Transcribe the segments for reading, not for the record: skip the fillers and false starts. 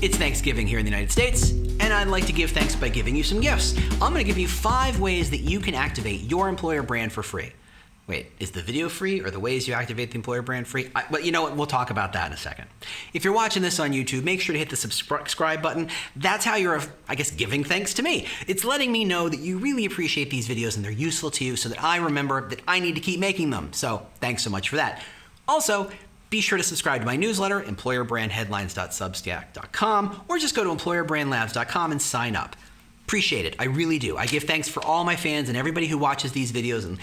It's Thanksgiving here in the United States, and I'd like to give thanks by giving you some gifts. I'm going to give you 5 ways that you can activate your employer brand for free. Wait, is the video free or the ways you activate the employer brand free? But you know what? We'll talk about that in a second. If you're watching this on YouTube, make sure to hit the subscribe button. That's how you're, I guess, giving thanks to me. It's letting me know that you really appreciate these videos and they're useful to you so that I remember that I need to keep making them. So thanks so much for that. Also, be sure to subscribe to my newsletter, employerbrandheadlines.substack.com, or just go to employerbrandlabs.com and sign up. Appreciate it. I really do. I give thanks for all my fans and everybody who watches these videos and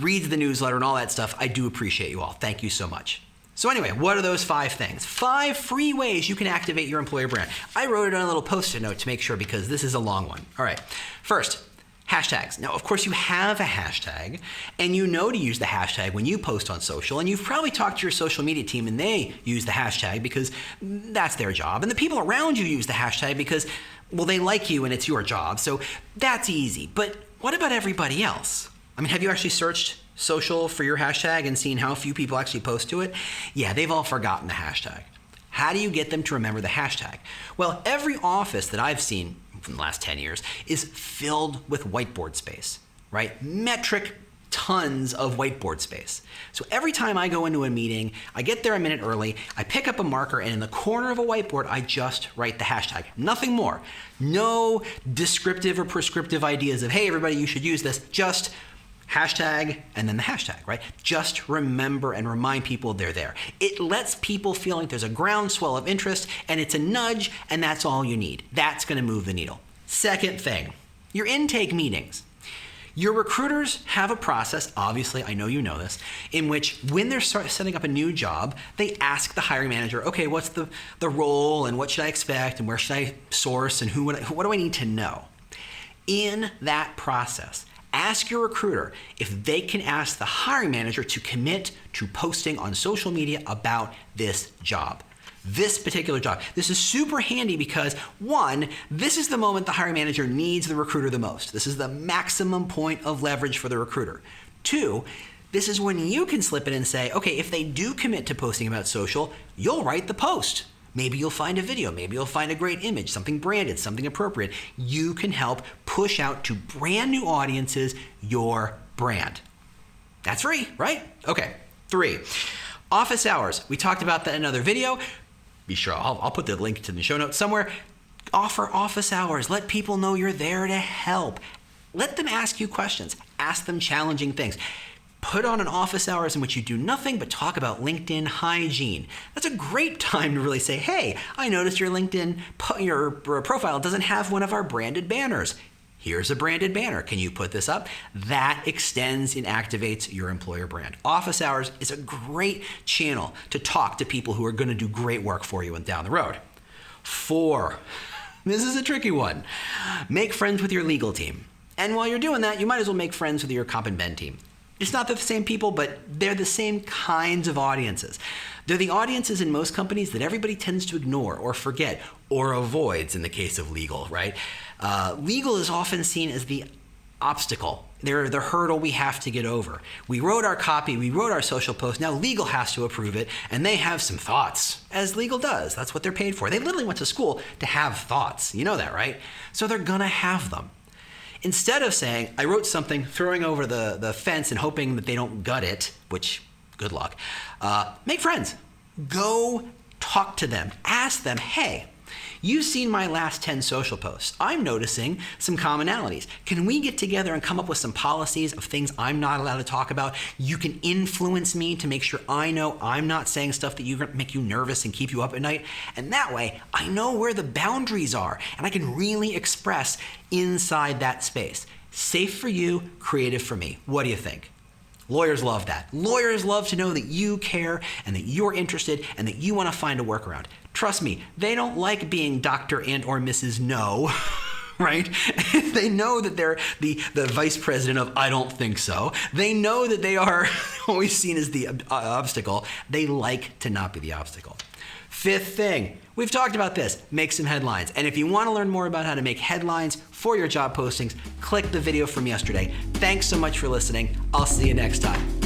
reads the newsletter and all that stuff. I do appreciate you all. Thank you so much. So anyway, what are those 5 things? 5 free ways you can activate your employer brand. I wrote it on a little Post-it note to make sure because this is a long one. All right. First, hashtags. Now, of course, you have a hashtag, and you know to use the hashtag when you post on social, and you've probably talked to your social media team, and they use the hashtag because that's their job, and the people around you use the hashtag because, well, they like you and it's your job, so that's easy. But what about everybody else? I mean, have you actually searched social for your hashtag and seen how few people actually post to it? Yeah, they've all forgotten the hashtag. How do you get them to remember the hashtag? Well, every office that I've seen from the last 10 years is filled with whiteboard space, right? Metric tons of whiteboard space. So every time I go into a meeting, I get there a minute early, I pick up a marker, and in the corner of a whiteboard, I just write the hashtag. Nothing more. No descriptive or prescriptive ideas of, hey, everybody, you should use this. Just hashtag and then the hashtag, right? Just remember and remind people they're there. It lets people feel like there's a groundswell of interest and it's a nudge, and that's all you need. That's going to move the needle. Second thing, your intake meetings. Your recruiters have a process, obviously, I know you know this, in which when they're setting up a new job, they ask the hiring manager, okay, what's the role and what should I expect and where should I source and what do I need to know? In that process, ask your recruiter if they can ask the hiring manager to commit to posting on social media about this job. This particular job. This is super handy because 1, this is the moment the hiring manager needs the recruiter the most. This is the maximum point of leverage for the recruiter. 2, this is when you can slip in and say, okay, if they do commit to posting about social, you'll write the post. Maybe you'll find a video, maybe you'll find a great image, something branded, something appropriate. You can help push out to brand new audiences your brand. That's free, right? Okay, 3, office hours. We talked about that in another video. Be sure, I'll put the link to the show notes somewhere. Offer office hours. Let people know you're there to help. Let them ask you questions. Ask them challenging things. Put on an office hours in which you do nothing but talk about LinkedIn hygiene. That's a great time to really say, hey, I noticed your LinkedIn, your profile doesn't have one of our branded banners. Here's a branded banner. Can you put this up? That extends and activates your employer brand. Office hours is a great channel to talk to people who are going to do great work for you and down the road. 4, this is a tricky one. Make friends with your legal team. And while you're doing that, you might as well make friends with your comp and ben team. It's not the same people, but they're the same kinds of audiences. They're the audiences in most companies that everybody tends to ignore or forget or avoids in the case of legal, right? Legal is often seen as the obstacle. They're the hurdle we have to get over. We wrote our copy, we wrote our social post, now legal has to approve it, and they have some thoughts, as legal does. That's what they're paid for. They literally went to school to have thoughts. You know that, right? So they're gonna have them. Instead of saying, I wrote something, throwing over the fence and hoping that they don't gut it, which, good luck, make friends. Go talk to them. Ask them, hey, you've seen my last 10 social posts. I'm noticing some commonalities. Can we get together and come up with some policies of things I'm not allowed to talk about? You can influence me to make sure I know I'm not saying stuff that make you nervous and keep you up at night. And that way, I know where the boundaries are and I can really express inside that space. Safe for you, creative for me. What do you think? Lawyers love that. Lawyers love to know that you care and that you're interested and that you want to find a workaround. Trust me, they don't like being Dr. and or Mrs. No, right? They know that they're the vice president of I don't think so. They know that they are always seen as the obstacle. They like to not be the obstacle. 5th thing, we've talked about this, make some headlines. And if you want to learn more about how to make headlines for your job postings, click the video from yesterday. Thanks so much for listening. I'll see you next time.